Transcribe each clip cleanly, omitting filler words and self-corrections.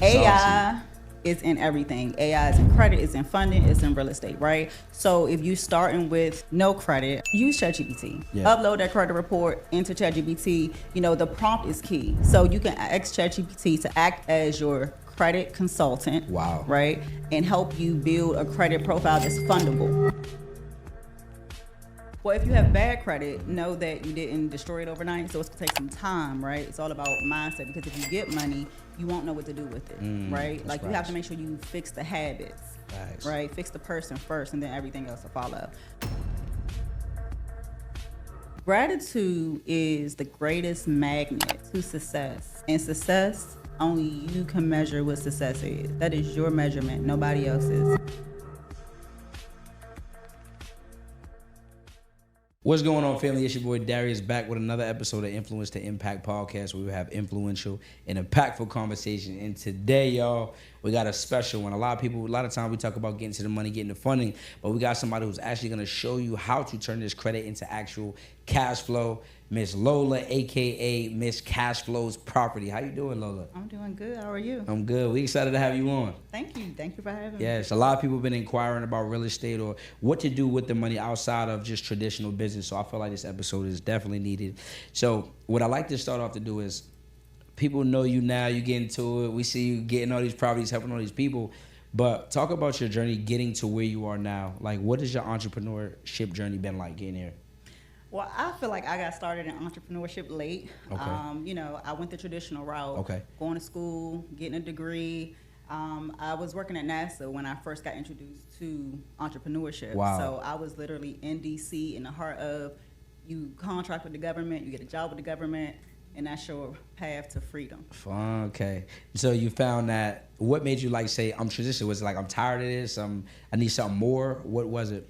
AI is in everything. AI is in credit, it's in funding, it's in real estate, right? So if you starting with no credit, use ChatGPT. Yeah. Upload that credit report into ChatGPT. You know, the prompt is key. So you can ask ChatGPT to act as your credit consultant. Wow. Right? And help you build a credit profile that's fundable. Well, if you have bad credit, know that you didn't destroy it overnight, so it's gonna take some time, right? It's all about mindset, because if you get money, you won't know what to do with it, right? Like, you have to make sure you fix the habits, right? Fix the person first, and then everything else will follow. Gratitude is the greatest magnet to success, and success, only you can measure what success is. That is your measurement, nobody else's. What's going on, family? It's your boy Darius, back with another episode of Influence to Impact podcast, where we have influential and impactful conversation. And today, y'all, we got a special one. A lot of times we talk about getting to the money, getting the funding, but we got somebody who's actually going to show you how to turn this credit into actual cash flow. Miss Lola, aka Miss Cash Flow's Property. How you doing, Lola? I'm doing good. How are you? I'm good. We excited to have you on. Thank you. Thank you for having me. Yes, a lot of people have been inquiring about real estate or what to do with the money outside of just traditional business. So I feel like this episode is definitely needed. So what I like to start off to do is, people know you now, you get into it. We see you getting all these properties, helping all these people. But talk about your journey getting to where you are now. Like, what has your entrepreneurship journey been like getting here? Well, I feel like I got started in entrepreneurship late. Okay. You know, I went the traditional route. Okay. Going to school, getting a degree. I was working at NASA when I first got introduced to entrepreneurship. Wow. So I was literally in DC, in the heart of, you contract with the government, you get a job with the government, and that's your path to freedom. Fun. Okay. So you found that, what made you like say, I'm transitioning? Was it like, I'm tired of this, I need something more? What was it?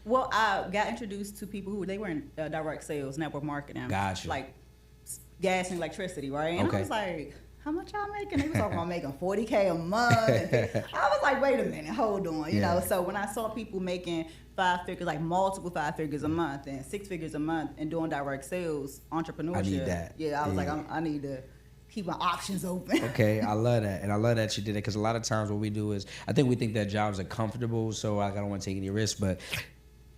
Well, I got introduced to people who, they were in direct sales, network marketing. Gotcha. Like gas and electricity, right? And Okay. I was like, how much y'all making? They was talking about making $40K a month. And I was like, wait a minute, hold on. You know, so when I saw people making 5 figures, like multiple 5 figures a month and 6 figures a month and doing direct sales, entrepreneurship. I need that. Yeah, I was like, I need to keep my options open. Okay, I love that. And I love that you did it, because a lot of times what we do is, I think we think that jobs are comfortable, so I don't want to take any risks, but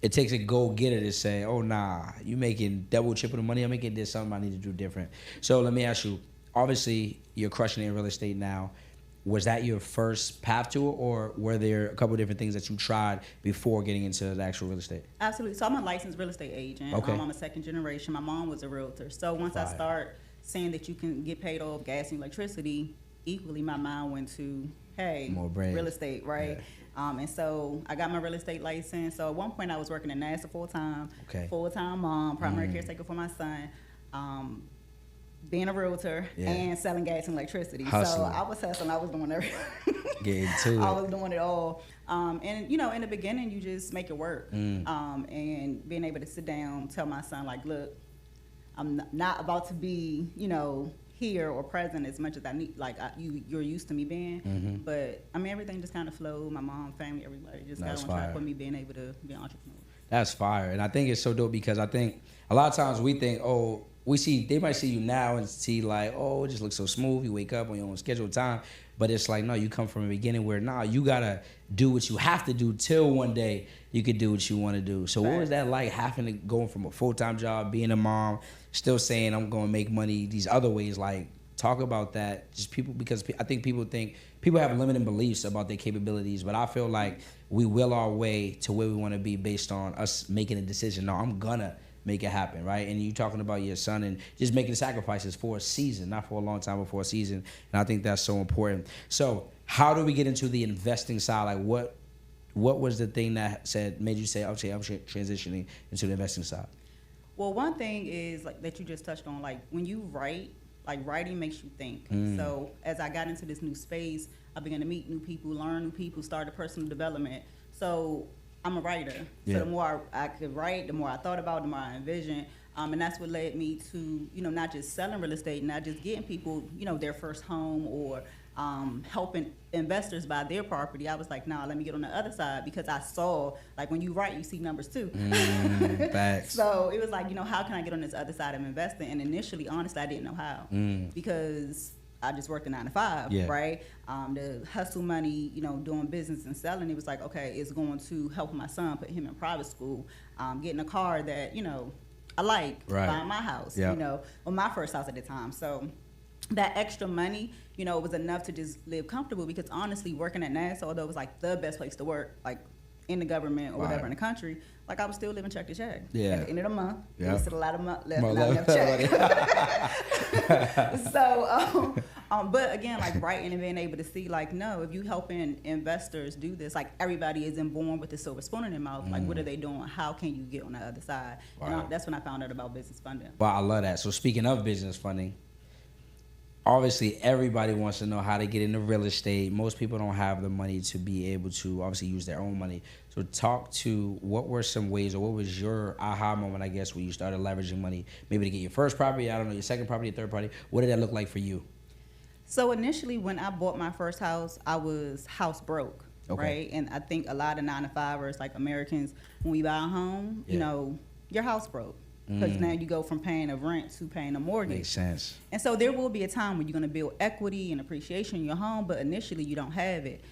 it takes a go-getter to say, oh, nah, you making double, triple the money, I'm making this, something I need to do different. So let me ask you, obviously you're crushing it in real estate now. Was that your first path to it, or were there a couple of different things that you tried before getting into the actual real estate? Absolutely. So I'm a licensed real estate agent. Okay. I'm a second generation. My mom was a realtor. So once I start saying that you can get paid off gas and electricity, equally my mind went to, hey, more bread. Real estate, right? Yeah. And so I got my real estate license. So at one point I was working at NASA full-time, Okay. full-time mom, primary caretaker for my son, being a realtor, and selling gas and electricity. Hustling. So I was hustling. I was doing everything. Get into it. I was doing it all. And, you know, in the beginning, you just make it work. And being able to sit down, tell my son, like, look, I'm not about to be, you know, here or present as much as I need, like you're used to me being. But I mean, everything just kind of flowed. My mom, family, everybody just got on track with me being able to be an entrepreneur. That's fire. And I think it's so dope, because I think a lot of times we think, oh, they might see you now and see like, oh, it just looks so smooth. You wake up on your own scheduled time. But it's like, no, you come from a beginning where, nah, you got to do what you have to do till one day you could do what you want to do. So what was that like, having to go from a full-time job, being a mom, still saying I'm going to make money these other ways? Like, talk about that. Just people, because I think people have limiting beliefs about their capabilities, but I feel like we will our way to where we want to be based on us making a decision. No, I'm going to make it happen, right? And you talking about your son and just making sacrifices for a season, not for a long time, but for a season. And I think that's so important. So how do we get into the investing side? Like, what was the thing that made you say, okay, I'm transitioning into the investing side? Well, one thing is, like, that you just touched on, like, when you write, like, writing makes you think. So as I got into this new space, I began to meet new people, learn new people, started personal development. So I'm a writer. So the more I could write, the more I thought about it, the more I envisioned. And that's what led me to, you know, not just selling real estate, not just getting people, you know, their first home, or helping investors buy their property. I was like, nah, let me get on the other side, because I saw, like, when you write, you see numbers too. Facts. So it was like, you know, how can I get on this other side of investing? And initially, honestly, I didn't know how, because I just worked a 9 to 5, Yeah. right? The hustle money, doing business and selling, it was like, okay, it's going to help my son, put him in private school, getting a car that, I like, buying my house, or my first house at the time. So that extra money, was enough to just live comfortable, because honestly, working at NASA, although it was like the best place to work, like in the government or whatever in the country, like I was still living check to check. Yeah. At the end of the month, there was still a lot of left, More not left. enough check. So, but again, like writing and being able to see, like, no, if you helping investors do this, like everybody isn't born with a silver spoon in their mouth. Like, what are they doing? How can you get on the other side? Wow. And that's when I found out about business funding. Wow, I love that. So speaking of business funding, obviously everybody wants to know how to get into real estate. Most people don't have the money to be able to obviously use their own money. So talk to, what were some ways, or what was your aha moment, I guess, when you started leveraging money, maybe to get your first property, I don't know, your second property, your third property. What did that look like for you? So initially, when I bought my first house, I was house broke, Okay. right? And I think a lot of 9 to 5ers, like Americans, when we buy a home, you're house broke. Because now you go from paying a rent to paying a mortgage. Makes sense. And so there will be a time when you're going to build equity and appreciation in your home, but initially you don't have it.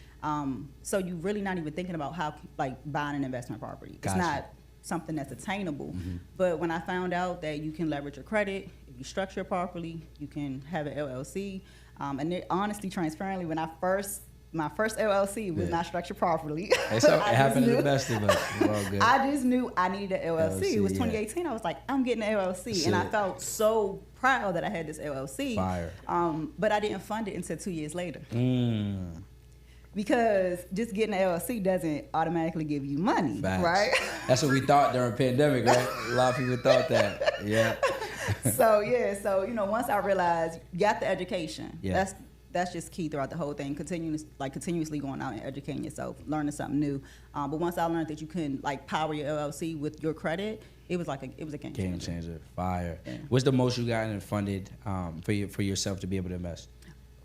So you're really not even thinking about how, like, buying an investment property. Gotcha. It's not something that's attainable. But when I found out that you can leverage your credit, if you structure it properly, you can have an LLC. And it, honestly, transparently, when my first LLC was not structured properly. It happened to the best of us. It's all good. I just knew I needed an LLC. It was 2018. I was like, I'm getting an LLC. And I felt so proud that I had this LLC. Fire. But I didn't fund it until 2 years later. Because just getting an LLC doesn't automatically give you money, Facts. right? That's what we thought during the pandemic, right? A lot of people thought that. Yeah. So once I realized, got the education. Yeah. That's just key throughout the whole thing. Continuously going out and educating yourself, learning something new. But once I learned that you can, like, power your LLC with your credit, it was a game changer. Game changer. Fire. Yeah. What's the most you got and funded for yourself to be able to invest?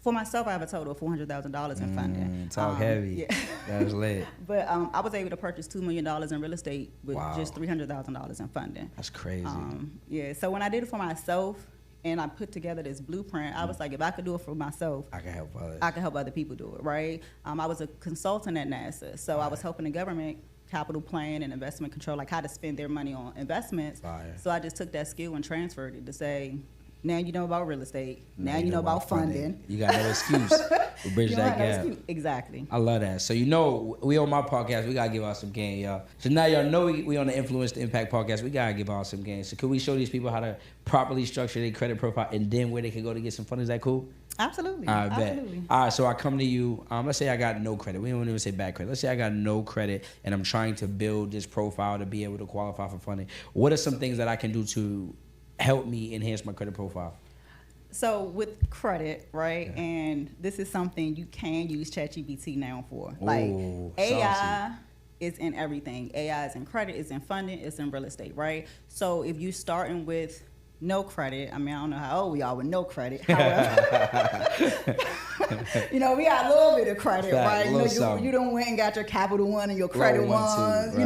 For myself, I have a total of $400,000 in funding. Talk heavy. Yeah. That was lit. But I was able to purchase $2 million in real estate with Wow. just $300,000 in funding. That's crazy. So when I did it for myself and I put together this blueprint, I was like, if I could do it for myself, I can help others. I can help other people do it, right? I was a consultant at NASA, so I was helping the government capital plan and investment control, like how to spend their money on investments. Fire. So I just took that skill and transferred it to say, now you know about real estate. Now you know about funding. You got no excuse. We bridge that gap. Exactly. I love that. So we on my podcast, we gotta give out some game, y'all. So now y'all know we on the Influence to Impact podcast. We gotta give out some games. So could we show these people how to properly structure their credit profile and then where they can go to get some funding? Is that cool? Absolutely. I bet. Absolutely. All right, so I come to you. Let's say I got no credit. We don't even say bad credit. Let's say I got no credit and I'm trying to build this profile to be able to qualify for funding. What are some things that I can do to help me enhance my credit profile? So with credit, right, and this is something you can use ChatGPT now for. Like, AI is in everything. AI is in credit, it's in funding, it's in real estate, right? So if you're starting with no credit, I mean, I don't know how old we are with no credit. However, we got a little bit of credit, right? You done went and got your Capital One and your Credit Ones,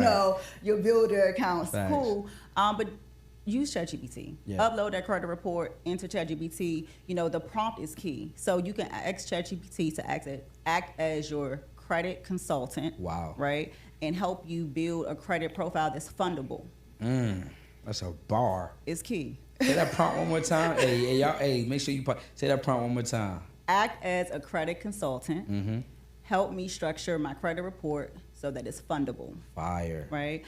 your builder accounts. Thanks. Cool. But use ChatGPT. Yeah. Upload that credit report into ChatGPT. The prompt is key. So you can ask ChatGPT to act as your credit consultant. Wow. Right? And help you build a credit profile that's fundable. That's a bar. It's key. Say that prompt one more time. Hey, make sure you say that prompt one more time. Act as a credit consultant. Mm-hmm. Help me structure my credit report so that it's fundable. Fire. Right?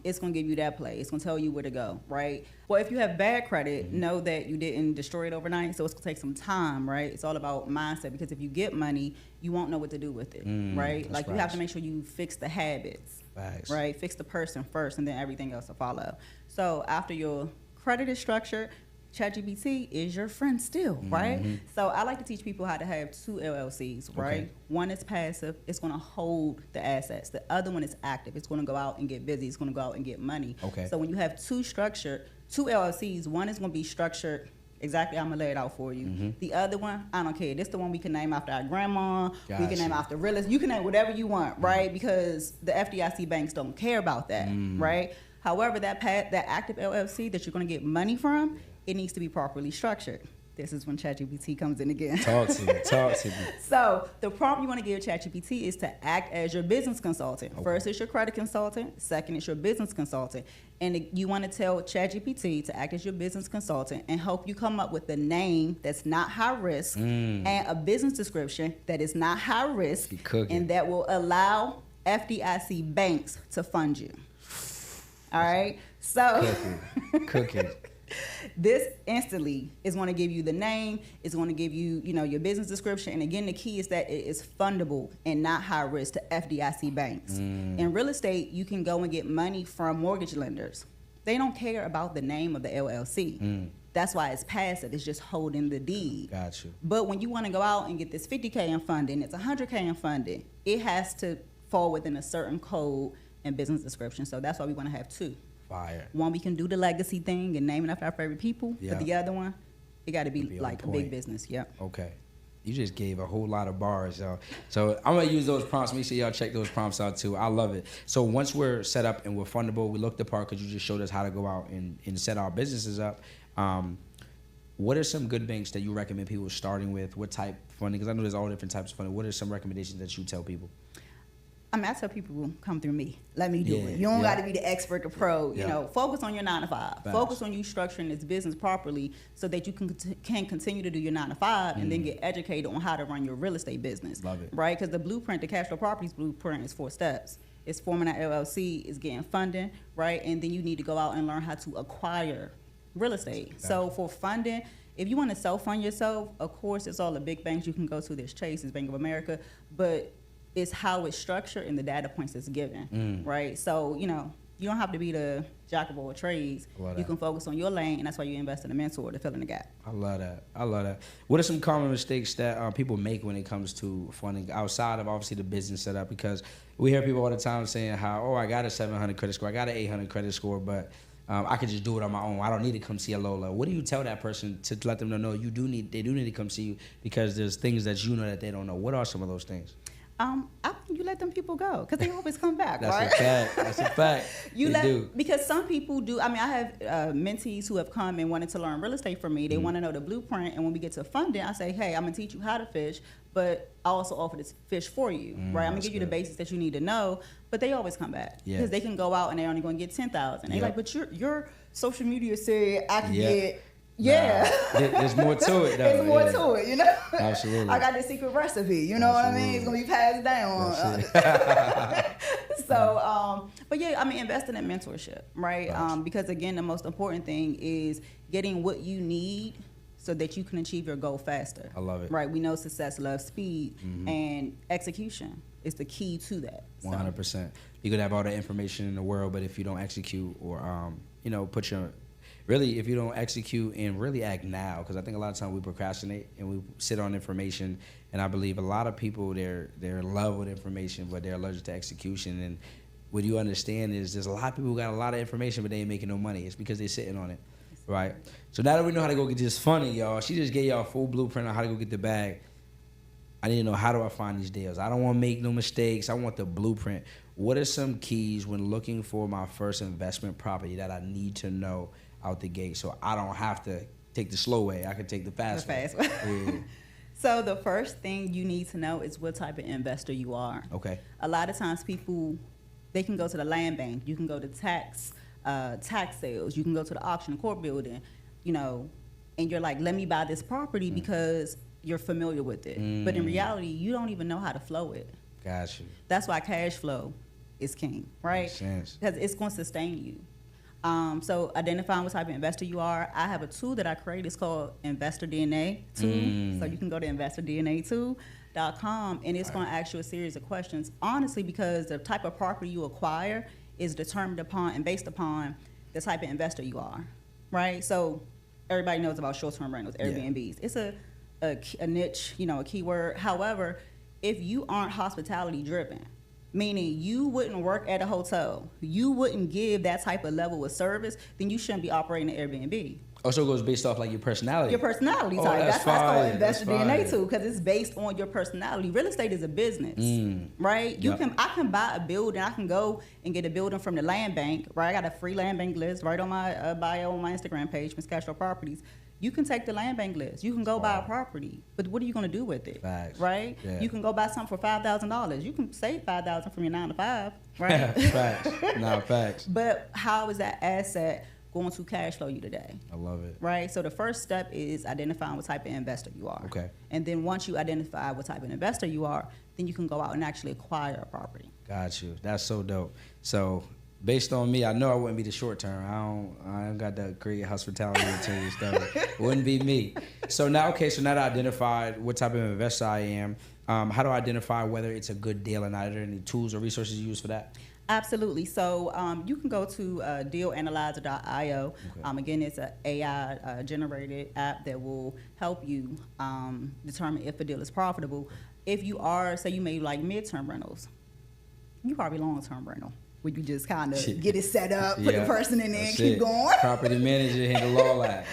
It's going to give you that play. It's going to tell you where to go, right? Well, if you have bad credit, know that you didn't destroy it overnight, so it's going to take some time, right? It's all about mindset, because if you get money, you won't know what to do with it, right? Like, you have to make sure you fix the habits, right? Fix the person first, and then everything else will follow. So after your credit is structured, ChatGPT is your friend still, right? So I like to teach people how to have 2 LLCs, right? Okay. One is passive. It's going to hold the assets. The other one is active. It's going to go out and get busy. It's going to go out and get money. Okay. So when you have 2 LLCs, one is going to be structured exactly. I'm going to lay it out for you. The other one, I don't care. This is the one we can name after our grandma. Gotcha. We can name after realists. You can name whatever you want, right? Because the FDIC banks don't care about that, right? However, that active LLC that you're going to get money from, it needs to be properly structured. This is when ChatGPT comes in again. Talk to me. So the prompt you want to give ChatGPT is to act as your business consultant. Okay. First, it's your credit consultant. Second, it's your business consultant. And you want to tell ChatGPT to act as your business consultant and help you come up with a name that's not high risk and a business description that is not high risk and that will allow FDIC banks to fund you. All right? So Cooking. this instantly is going to give you the name. It's going to give you, your business description. And again, the key is that it is fundable and not high risk to FDIC banks. In real estate, you can go and get money from mortgage lenders. They don't care about the name of the LLC. That's why it's passive. It's just holding the deed. Got you. But when you want to go out and get this $50K in funding, it's $100K in funding, it has to fall within a certain code and business description. So that's why we want to have two. Fire. One, we can do the legacy thing and name it after our favorite people. Yeah. But the other one, it got to be like a point. big business. Yep. Okay. You just gave a whole lot of bars, y'all. So I'm going to use those prompts. Make sure y'all check those prompts out, too. I love it. So once we're set up and we're fundable, we looked the part because you just showed us how to go out and set our businesses up. What are some good banks that you recommend people starting with? What type of funding? Because I know there's all different types of funding. What are some recommendations that you tell people? I tell people, come through me. Let me do it. You don't got to be the expert, the pro. You know, focus on your 9 to 5. Facts. Focus on you structuring this business properly so that you can continue to do your 9 to 5 and then get educated on how to run your real estate business. Love it. Right? Because the blueprint, the cash flow properties blueprint is 4 steps. It's forming an LLC, it's getting funding, right? And then you need to go out and learn how to acquire real estate. Gotcha. So for funding, if you want to self-fund yourself, of course, it's all the big banks you can go to. There's Chase, there's Bank of America, but it's how it's structured and the data points it's given, right? So, you don't have to be the jack of all trades. You can focus on your lane, and that's why you invest in a mentor to fill in the gap. I love that. What are some common mistakes that people make when it comes to funding outside of obviously the business setup? Because we hear people all the time saying how, I got a 700 credit score, I got an 800 credit score, but I could just do it on my own. I don't need to come see a Lola. What do you tell that person to let them know they do need to come see you because there's things that you know that they don't know? What are some of those things? I think you let them people go because they always come back, right? That's a fact. Because some people do. I have mentees who have come and wanted to learn real estate from me. They want to know the blueprint, and when we get to funding, I say, hey, I'm gonna teach you how to fish, but I also offer this fish for you, right? I'm gonna give you the basics that you need to know, but they always come back because they can go out and they're only gonna get 10,000. They're like, but your social media said I can get. Yeah. There's more to it, though. There's more to it, Absolutely. I got the secret recipe, you know what I mean? It's going to be passed down. So, but investing in mentorship, right? Because, again, the most important thing is getting what you need so that you can achieve your goal faster. I love it. Right? We know success loves speed, and execution is the key to that. 100%. You could have all the information in the world, but if you don't execute or, if you don't execute and really act now, because I think a lot of times we procrastinate and we sit on information, and I believe a lot of people, they're in love with information, but they're allergic to execution. And what you understand is there's a lot of people who got a lot of information, but they ain't making no money. It's because they're sitting on it, right? So now that we know how to go get this funding, y'all, she just gave y'all a full blueprint on how to go get the bag. I need to know, how do I find these deals? I don't want to make no mistakes. I want the blueprint. What are some keys when looking for my first investment property that I need to know out the gate so I don't have to take the slow way? I can take the fast way. Yeah. So the first thing you need to know is what type of investor you are. Okay. A lot of times people, they can go to the land bank. You can go to tax sales. You can go to the auction court building, and you're like, let me buy this property because you're familiar with it. But in reality, you don't even know how to flow it. Got you. That's why cash flow is king, right? Makes sense. Because it's going to sustain you. So identifying what type of investor you are, I have a tool that I created. It's called Investor DNA tool. So you can go to investordna2.com and it's going to ask you a series of questions. Honestly, because the type of property you acquire is determined upon and based upon the type of investor you are, right? So everybody knows about short-term rentals, Airbnbs. It's a niche, a keyword. However, if you aren't hospitality driven, meaning you wouldn't work at a hotel, you wouldn't give that type of level of service, then you shouldn't be operating an Airbnb. Also goes based off like your personality. Your personality type. That's why it's called Investor DNA too, because it's based on your personality. Real estate is a business, right? I can buy a building. I can go and get a building from the land bank, right? I got a free land bank list right on my bio on my Instagram page, mscashflowproperties. You can take the land bank list. You can go buy a property, but what are you going to do with it? Facts. Right? Yeah. You can go buy something for $5,000. You can save $5,000 from your 9 to 5, right? Facts. No, facts. But how is that asset going to cash flow you today? I love it. Right? So the first step is identifying what type of investor you are. Okay. And then once you identify what type of investor you are, then you can go out and actually acquire a property. Got you. That's so dope. So based on me, I know I wouldn't be the short term. I don't got that great hospitality and stuff. Wouldn't be me. So now that I identified what type of investor I am, how do I identify whether it's a good deal or not? Are there any tools or resources you use for that? Absolutely. So you can go to dealanalyzer.io. Okay. Again, it's an AI generated app that will help you determine if a deal is profitable. If you are, say you made like midterm rentals, you probably long-term rental, where you just kind of get it set up, put the person in there, and keep going. Property manager, handle Lola.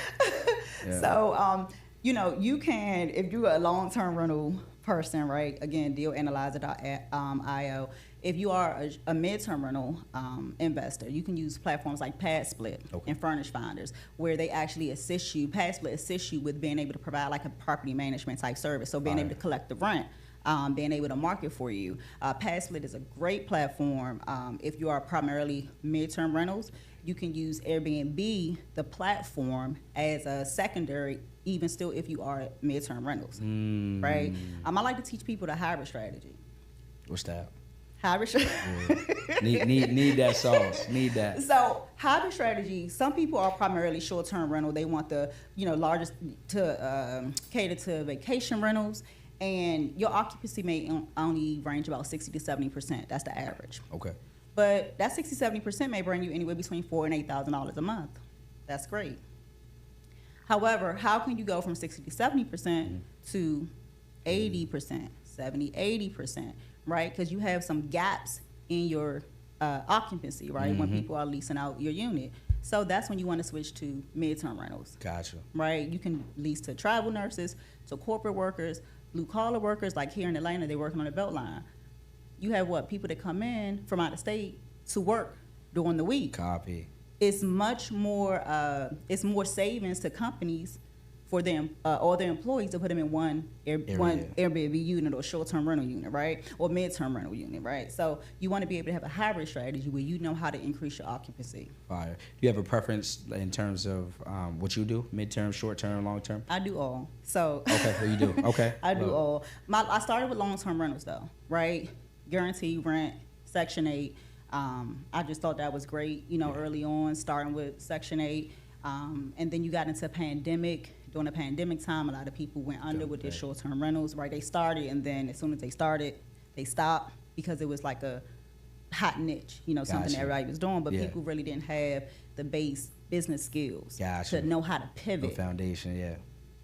Yeah. So, you can, if you're a long-term rental person, right? Again, dealanalyzer.io. If you are a midterm rental investor, you can use platforms like PadSplit and Furnish Finders, where they actually assist you. PadSplit assists you with being able to provide like a property management type service. So being able to collect the rent. Being able to market for you. PadSplit is a great platform. If you are primarily midterm rentals, you can use Airbnb, the platform, as a secondary, even still if you are midterm rentals, right? I like to teach people the hybrid strategy. What's that? Hybrid strategy. Need that sauce. Need that. So hybrid strategy. Some people are primarily short-term rental. They want the largest to cater to vacation rentals. And your occupancy may only range about 60 to 70%. That's the average. Okay. But that 60, 70% may bring you anywhere between $4,000 and $8,000 a month. That's great. However, how can you go from 60 to 70% to 80%, 70, 80%, right? Because you have some gaps in your occupancy, right? When people are leasing out your unit. So that's when you want to switch to midterm rentals. Gotcha. Right? You can lease to travel nurses, to corporate workers, blue-collar workers, like here in Atlanta, they're working on the Beltline. You have people that come in from out of state to work during the week. Copy. It's much more, it's more savings to companies for them, or their employees to put them in one Airbnb unit or short-term rental unit, right? Or mid-term rental unit, right? So you want to be able to have a hybrid strategy where you know how to increase your occupancy. Fire. Do you have a preference in terms of what you do? Mid-term, short-term, long-term? I do all. So okay, well, you do. Okay. I do all. I started with long-term rentals though, right? Guaranteed rent, Section 8. I just thought that was great, early on, starting with Section 8. And then you got into pandemic. During the pandemic time, a lot of people went under with their short-term rentals, right? They started, and then as soon as they started, they stopped because it was like a hot niche, something that everybody was doing, but people really didn't have the base business skills to know how to pivot. The foundation, yeah.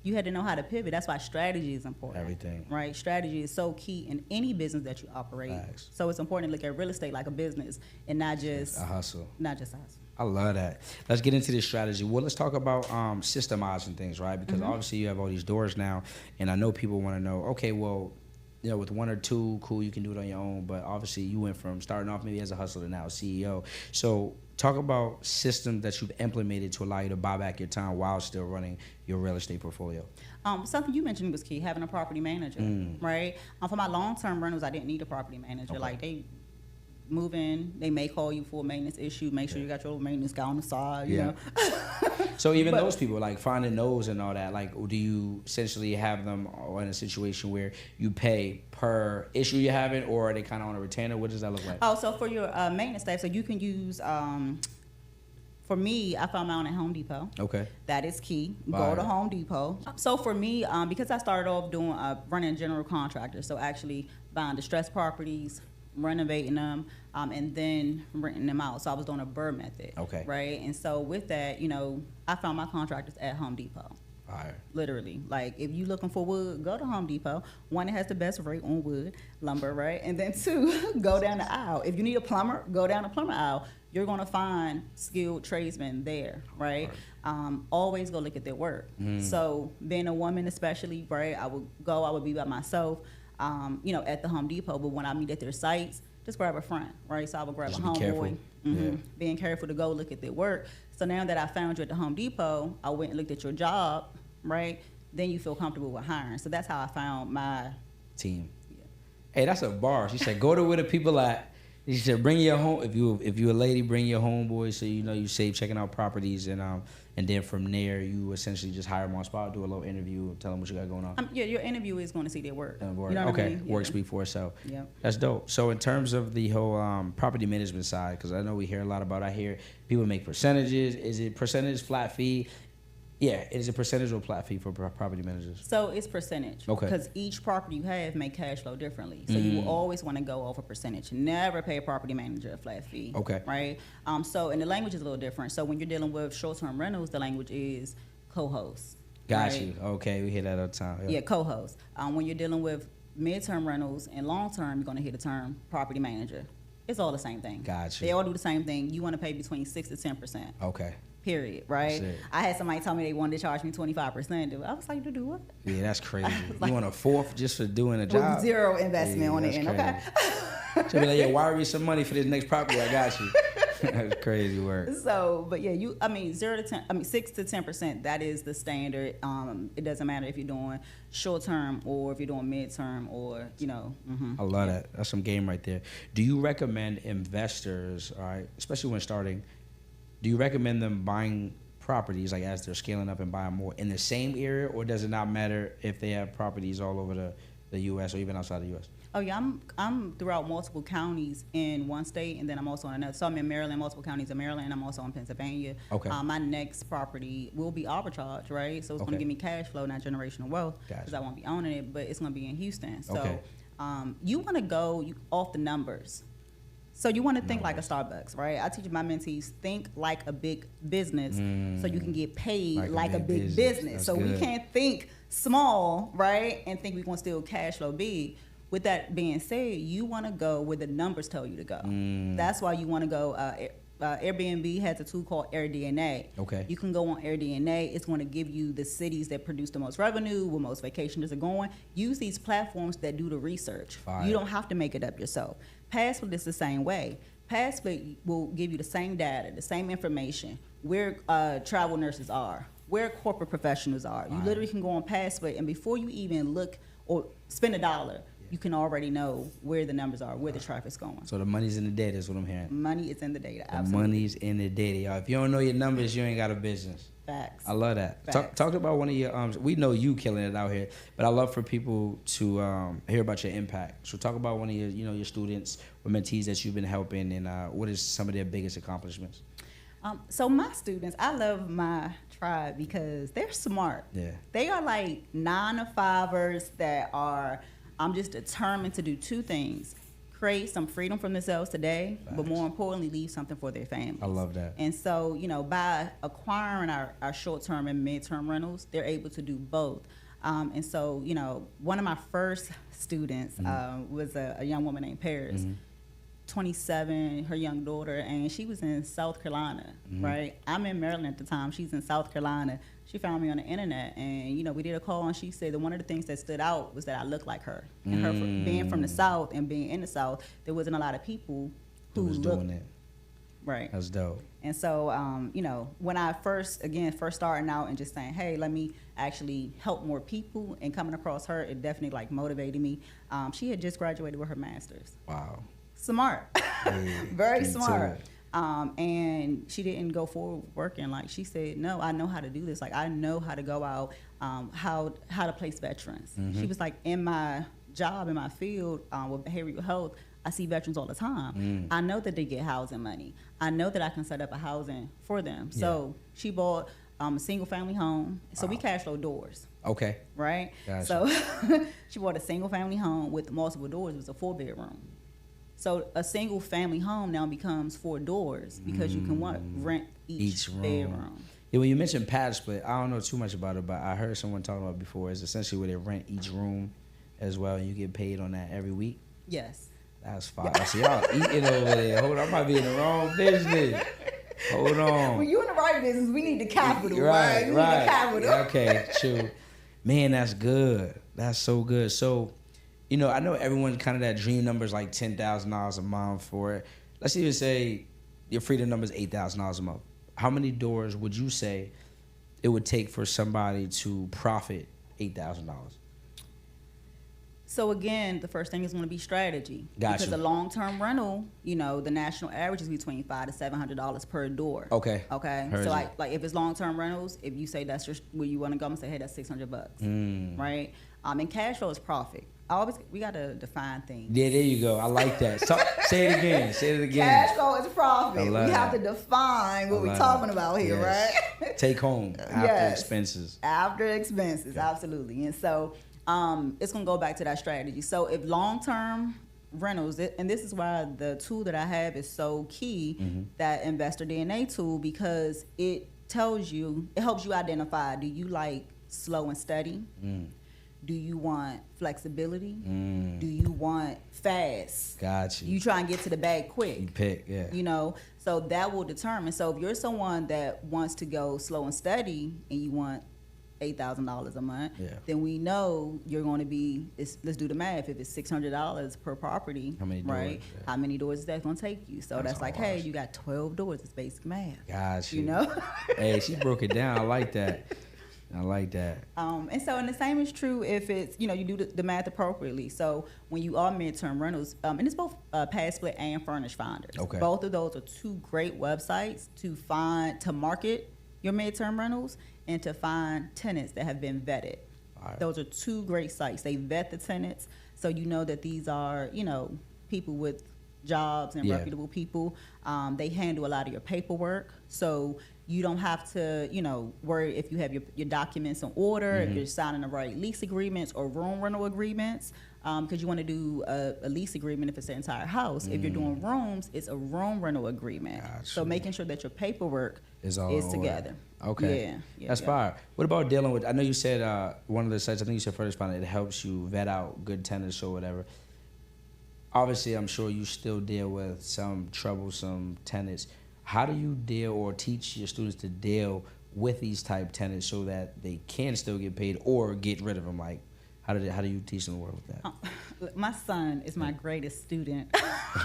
You had to know how to pivot. That's why strategy is important. Everything. Right? Strategy is so key in any business that you operate. Facts. So it's important to look at real estate like a business and not just a hustle. Not just a hustle. I love that. Let's get into this strategy. Well, let's talk about systemizing things, right? Because obviously you have all these doors now, and I know people want to know, okay, well, with one or two, cool, you can do it on your own, but obviously you went from starting off maybe as a hustler to now a CEO. So talk about systems that you've implemented to allow you to buy back your time while still running your real estate portfolio. Something you mentioned was key, having a property manager, right? For my long-term rentals, I didn't need a property manager. Okay. Like they move in, they may call you for a maintenance issue, make sure you got your maintenance guy on the side, you know. So even those people, like finding those and all that, like do you essentially have them in a situation where you pay per issue you're having, or are they kind of on a retainer? What does that look like? Oh, so for your maintenance staff, so you can use, for me, I found my own at Home Depot. Okay. That is key. Fire. Go to Home Depot. So for me, because I started off doing running general contractor, so actually buying distressed properties, renovating them, and then renting them out. So I was doing a BRRRR method. Okay. Right? And so with that, I found my contractors at Home Depot. Fire. Literally. Like, if you're looking for wood, go to Home Depot. One, it has the best rate on wood, lumber, right? And then two, go down the aisle. If you need a plumber, go down the plumber aisle. You're going to find skilled tradesmen there, right? Always go look at their work. So being a woman especially, right, I would be by myself, at the Home Depot. But when I meet at their sites, just grab a friend, right? So I would grab Just a be careful. homeboy. Being careful to go look at their work. So now that I found you at the Home Depot, I went and looked at your job, right? Then you feel comfortable with hiring. So that's how I found my team. Yeah. Hey, that's a bar. She said, go to where the people at. She said, bring your home. If you a lady, bring your homeboy, so you know you save checking out properties, and then from there you essentially just hire them on spot, do a little interview, tell them what you got going on. Yeah, your interview is going to see their work. You know what okay, I mean? Work speak for itself. Yeah, that's dope. So in terms of the whole property management side, because I know we hear a lot about. I hear people make percentages. Is it percentage, flat fee? Yeah, is it percentage or flat fee for property managers? So it's percentage. Okay. Because each property you have make cash flow differently. So you will always want to go over percentage. Never pay a property manager a flat fee. Okay. Right? So, and the language is a little different. So when you're dealing with short-term rentals, the language is co-host. Got right? you. Okay, we hear that all the time. Yeah, co-host. When you're dealing with mid-term rentals and long-term, you're going to hear the term property manager. It's all the same thing. Got you. They all do the same thing. You want to pay between 6 to 10%. Okay. Period, right? I had somebody tell me they wanted to charge me 25%. I was like, to do what? Yeah, that's crazy. Like, you want a fourth just for doing a job? With zero investment on the end, okay? So be like, yeah, wire me some money for this next property. I got you. That's crazy work. So, but yeah, 6 to 10%. That is the standard. It doesn't matter if you're doing short term or if you're doing mid term or I love that. That's some game right there. Do you recommend investors, all right, especially when starting? Do you recommend them buying properties like as they're scaling up and buying more in the same area, or does it not matter if they have properties all over the U.S. or even outside the U.S.? Oh yeah, I'm throughout multiple counties in one state, and then I'm also in another. So I'm in Maryland, multiple counties in Maryland, and I'm also in Pennsylvania. Okay. My next property will be arbitrage, right? So it's going to give me cash flow, not generational wealth, because I won't be owning it, but it's going to be in Houston. So you want to go off the numbers. So you want to think like a Starbucks, right? I teach my mentees, think like a big business so you can get paid like a big business. So we can't think small, right, and think we're going to still cash flow big. With that being said, you want to go where the numbers tell you to go. That's why you want to go. Airbnb has a tool called AirDNA. Okay. You can go on AirDNA. It's going to give you the cities that produce the most revenue, where most vacationers are going. Use these platforms that do the research. Fire. You don't have to make it up yourself. Passflip is the same way. Passflip will give you the same data, the same information, where travel nurses are, where corporate professionals are. You literally can go on Passflip, and before you even look or spend $1, you can already know where the numbers are, where the traffic's going. So the money's in the data is what I'm hearing. Money is in the data, absolutely. The money's in the data, y'all. If you don't know your numbers, you ain't got a business. Facts. I love that. Talk about one of your, we know you killing it out here, but I love for people to hear about your impact. So talk about one of your, your students or mentees that you've been helping, and what is some of their biggest accomplishments? So my students, I love my tribe because they're smart. Yeah. They are like 9-to-5ers that are, I'm just determined to do two things: create some freedom for themselves today, but more importantly, leave something for their families. I love that. And so, by acquiring our short-term and mid-term rentals, they're able to do both. And so, one of my first students was a young woman named Paris, 27, her young daughter, and she was in South Carolina, right? I'm in Maryland at the time. She's in South Carolina. She found me on the internet, and we did a call, and she said that one of the things that stood out was that I looked like her. And her being from the South and being in the South, there wasn't a lot of people who was looked doing it. Right. That's dope. And so, when I first starting out and just saying, hey, let me actually help more people, and coming across her, it definitely motivated me. She had just graduated with her master's. Wow. Smart. Very smart. Too. And she didn't go forward working. She said, no, I know how to do this. I know how to go out, how to place veterans. She was like, in my job, in my field with behavioral health, I see veterans all the time. I know that they get housing money. I know that I can set up a housing for them. So she bought a single family home. So we cash flow doors. Okay. Right? Gotcha. So she bought a single family home with multiple doors. It was a 4-bedroom. So a single family home now becomes 4 doors because you can rent each bedroom. Yeah, when you mentioned pad split, I don't know too much about it, but I heard someone talking about it before. It's essentially where they rent each room as well, and you get paid on that every week. Yes. That's fine. Yeah. See, y'all eating over there. Hold on, I might be in the wrong business. Hold on. When you're in the right business, we need the capital, right? We need the capital. Okay, true. Man, that's good. That's so good. So you know, I know everyone kind of that dream number is like $10,000 a month for it. Let's even say your freedom number is $8,000 a month. How many doors would you say it would take for somebody to profit $8,000? So again, the first thing is going to be strategy. Gotcha. Because a long-term rental, you know, the national average is between $500 to $700 per door. Okay. Okay. Heard so you. like if it's long-term rentals, if you say that's where you want to go, I'm gonna say, hey, that's $600, right? And cash flow is profit. We gotta define things. Yeah, there you go. I like that. Say it again. Say it again. Cash flow is profit. We that. have to define what we're talking about here, right? Take home after expenses. After expenses, absolutely. And so it's gonna go back to that strategy. So if long-term rentals, and this is why the tool that I have is so key, that Investor DNA tool, because it helps you identify, do you like slow and steady? Do you want flexibility? Do you want fast? Got you. You try and get to the bag quick. You pick, yeah. You know, so that will determine. So if you're someone that wants to go slow and steady and you want $8,000 a month, then we know you're going to be, let's do the math. If it's $600 per property, how many doors, right? How many doors is that going to take you? So that's like, hey, you got 12 doors. It's basic math. Got you. You know? Hey, she broke it down. I like that. I like that. And the same is true if it's, you know, you do the math appropriately. So when you are midterm rentals, and it's both Pad Split and Furnish Finders. Okay. Both of those are two great websites to market your midterm rentals and to find tenants that have been vetted. Right. Those are two great sites. They vet the tenants, so you know that these are, you know, people with jobs and reputable people. They handle a lot of your paperwork, so you don't have to, you know, worry if you have your documents in order, if you're signing the right lease agreements or room rental agreements, because you want to do a lease agreement if it's the entire house. If you're doing rooms, it's a room rental agreement. Gotcha. So making sure that your paperwork is together. Okay. That's fire. What about dealing with, I know you said one of the sites, I think you said Furnish Finder, it helps you vet out good tenants or whatever. Obviously, I'm sure you still deal with some troublesome tenants. How do you deal or teach your students to deal with these type tenants so that they can still get paid or get rid of them? Like, how do you teach them to work with that? My son is my greatest student.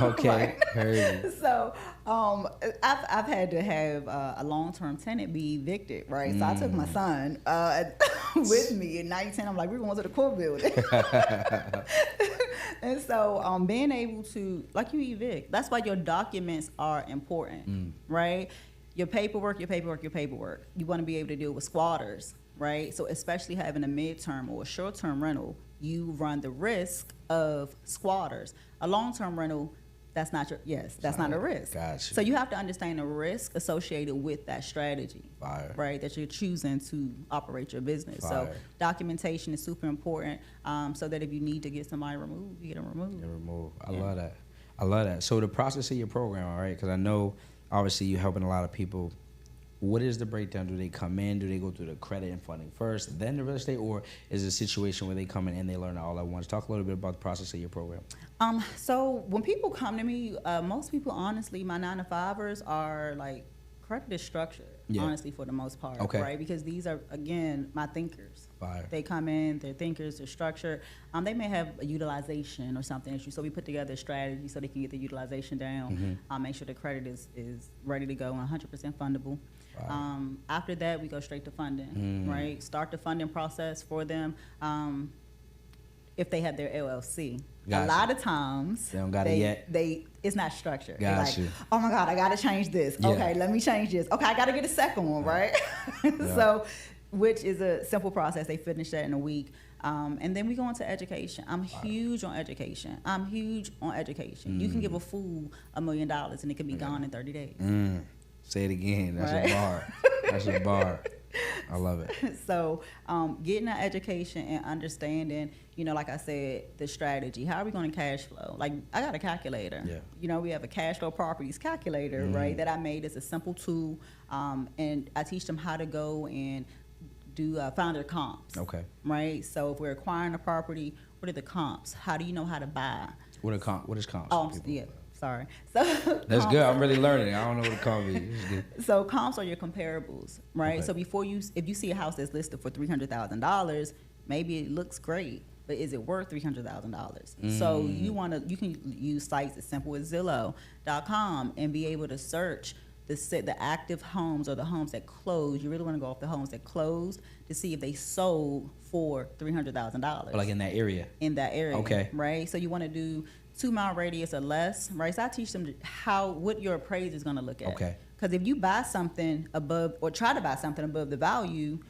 Okay, heard you. So I've had to have a long-term tenant be evicted, right? So I took my son with me at 19. I'm like, we're going to the core building. And so being able to, like, you evict, that's why your documents are important, right? Your paperwork. You want to be able to deal with squatters, right? So especially having a midterm or a short-term rental, you run the risk of squatters. A long-term rental, that's not a risk. Gotcha. So you have to understand the risk associated with that strategy, right? That you're choosing to operate your business. So documentation is super important, so that if you need to get somebody removed, you get them removed. I love that. So the process of your program, all right? Because I know obviously you're helping a lot of people. What is the breakdown? Do they come in? Do they go through the credit and funding first, then the real estate, or is it a situation where they come in and they learn all at once? Talk a little bit about the process of your program. So when people come to me, most people, honestly, my 9-to-5ers are like, credit is structured, honestly, for the most part, right? Because these are, again, my thinkers. They come in, they're thinkers, they're structured. They may have a utilization or something issue, so we put together a strategy so they can get the utilization down, make sure the credit is ready to go and 100% fundable. After that, we go straight to funding, right? Start the funding process for them. If they have their LLC, a lot of times they don't got it yet. It's not structured. Got you. Oh my God, I got to change this. Okay, let me change this. Okay, I got to get a second one, right? So, which is a simple process. They finish that in a week. And then we go into education. I'm huge on education. You can give a fool $1 million and it can be gone in 30 days. Say it again. That's a bar. That's a bar. I love it. So getting that education and understanding, you know, like I said, the strategy. How are we going to cash flow? Like, I got a calculator. You know, we have a cash flow properties calculator, right, that I made. It's a simple tool. And I teach them how to go and do find their comps. Right? So if we're acquiring a property, what are the comps? How do you know how to buy? What is comps? Oh, yeah. Sorry. So that's good. I'm really learning. I don't know what a comp is. So comps are your comparables, right? So if you see a house that's listed for $300,000, maybe it looks great, but is it worth $300,000? So you can use sites as simple as Zillow.com and be able to search the active homes or the homes that closed. You really want to go off the homes that closed to see if they sold for $300,000. Like in that area. In that area. Okay. Right. So you want to do 2-mile radius or less. Right. So I teach them what your appraiser is going to look at. Okay. Because if you buy something above or try to buy something above the value,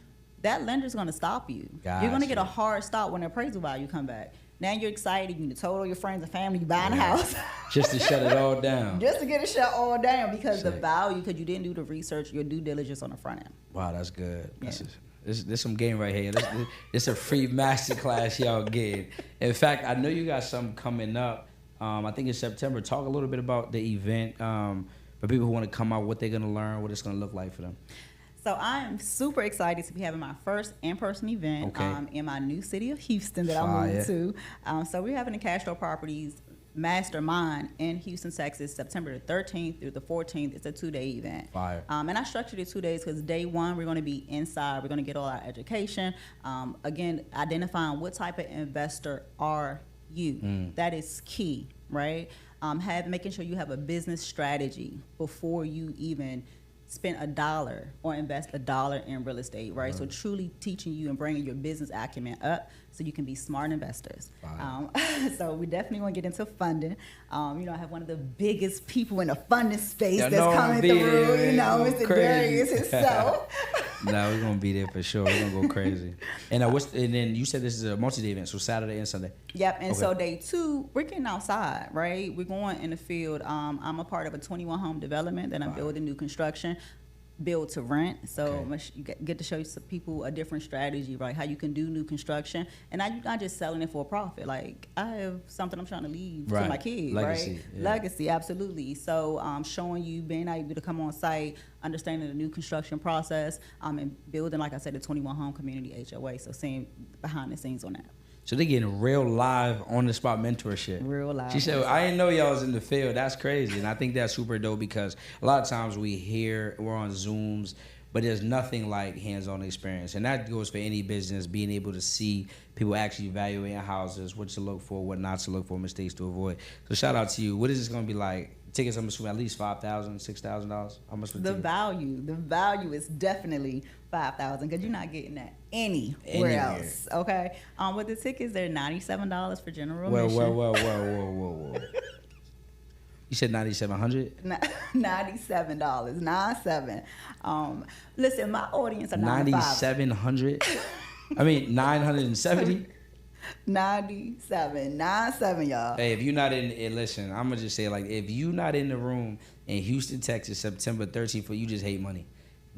that lender's going to stop you. You're going to get a hard stop when the appraisal value come back. Now you're excited. You told all your friends and family you buying a house. Just to shut it all down. Just to get it shut all down because the value, because you didn't do the research, your due diligence on the front end. Wow, that's good. Yeah. This some game right here. This a free masterclass y'all get. In fact, I know you got something coming up. I think in September. Talk a little bit about the event for people who want to come out, what they're going to learn, what it's going to look like for them. So I am super excited to be having my first in-person event in my new city of Houston that I moved to. So we're having the Cash Flow Properties Mastermind in Houston, Texas, September the 13th through the 14th. It's a 2-day event. Fire. And I structured it 2 days because day one, we're going to be inside. We're going to get all our education. Again, identifying what type of investor are you. That is key, right? Making sure you have a business strategy before you even spend $1 or invest $1 in real estate, right? So truly teaching you and bringing your business acumen up so you can be smart investors. So we definitely want to get into funding. I have one of the biggest people in the funding space that's coming through. Mr. Darius himself. No, we're gonna be there for sure. We're gonna go crazy. And then you said this is a multi-day event, so Saturday and Sunday. Yep. And so day 2, we're getting outside, right? We're going in the field. I'm a part of a 21 home development that I'm building new construction, build to rent. So you get to show you some people a different strategy, right? How you can do new construction, and you're not just selling it for a profit. Like I have something I'm trying to leave to my kids, Legacy, right? yeah. Legacy, absolutely. So showing you being able to come on site, understanding the new construction process, and building, like I said, a 21 home community HOA. So seeing behind the scenes on that. So they're getting real live on the spot mentorship. Real live. She said, I didn't know y'all was in the field. That's crazy. And I think that's super dope because a lot of times we're on Zooms, but there's nothing like hands-on experience. And that goes for any business, being able to see people actually evaluating houses, what to look for, what not to look for, mistakes to avoid. So shout out to you. What is this going to be like? Tickets, I'm assuming at least $5,000, $6,000. How much for the value is definitely $5,000 because you're not getting that anywhere else. Okay, with the tickets, they're $97 for general admission. Whoa. You said $9,700? $97, 97. Listen, my audience are $9,700. I mean 970. 97, y'all. Hey, if you're not listen, I'm gonna just say like if you not in the room in Houston, Texas, September 13th, you just hate money.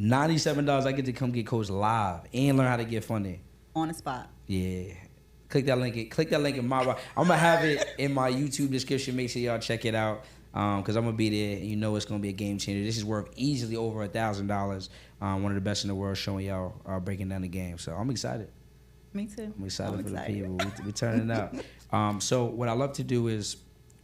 $97, I get to come get coached live and learn how to get funding on the spot. Yeah, click that link in my. I'm gonna have it in my YouTube description. Make sure y'all check it out because I'm gonna be there. And you know it's gonna be a game changer. This is worth easily over $1,000. One of the best in the world, showing y'all breaking down the game. So I'm excited. Me too. I'm excited for the people. We're turning up. So what I love to do is,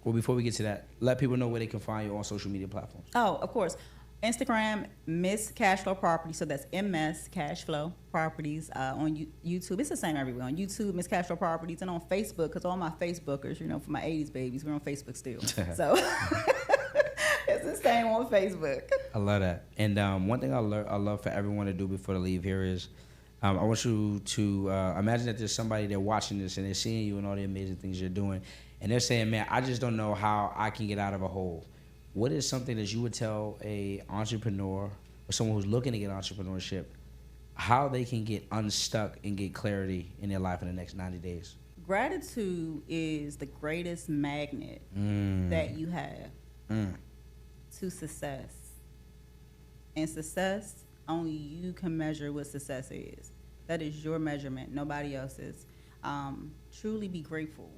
before we get to that, let people know where they can find you on social media platforms. Oh, of course. Instagram, Miss Cashflow Properties. So that's MS Cashflow Properties on YouTube. It's the same everywhere. On YouTube, Miss Cashflow Properties, and on Facebook, because all my Facebookers, for my 80s babies, we're on Facebook still. So it's the same on Facebook. I love that. And one thing I love for everyone to do before they leave here is, I want you to imagine that there's somebody there watching this and they're seeing you and all the amazing things you're doing, and they're saying, man, I just don't know how I can get out of a hole. What is something that you would tell a entrepreneur or someone who's looking to get entrepreneurship, how they can get unstuck and get clarity in their life in the next 90 days? Gratitude is the greatest magnet that you have to success. And success, only you can measure what success is. That is your measurement, nobody else's. Truly be grateful.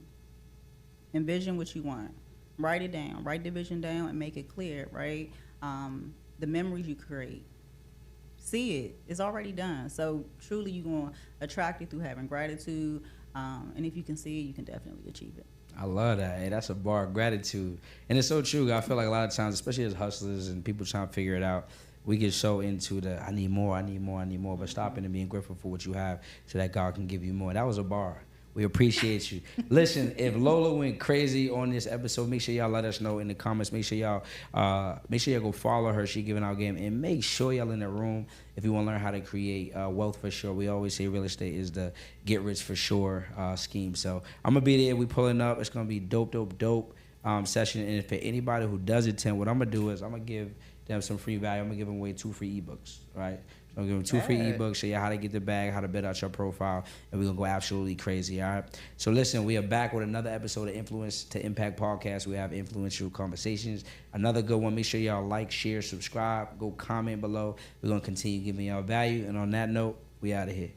Envision what you want. Write it down. Write the vision down and make it clear, right? The memories you create. See it. It's already done. So truly you're going to attract it through having gratitude. And if you can see it, you can definitely achieve it. I love that. Hey, that's a bar of gratitude. And it's so true. I feel like a lot of times, especially as hustlers and people trying to figure it out, we get so into the I need more, but stopping and being grateful for what you have so that God can give you more. That was a bar. We appreciate you. Listen, if Lola went crazy on this episode, make sure y'all let us know in the comments. Make sure y'all go follow her. She giving out game, and make sure y'all in the room if you want to learn how to create wealth for sure. We always say real estate is the get rich for sure scheme. So I'm gonna be there. We pulling up. It's gonna be dope session. And for anybody who does attend, what I'm gonna do is I'm gonna give them some free value. I'm gonna give them away 2 free ebooks. Right. I'm gonna give them 2 free ebooks, show you how to get the bag, how to build out your profile, and we're gonna go absolutely crazy, all right? So listen, we are back with another episode of Influence to Impact Podcast. We have influential conversations. Another good one. Make sure y'all like, share, subscribe, go comment below. We're gonna continue giving y'all value. And on that note, we out of here.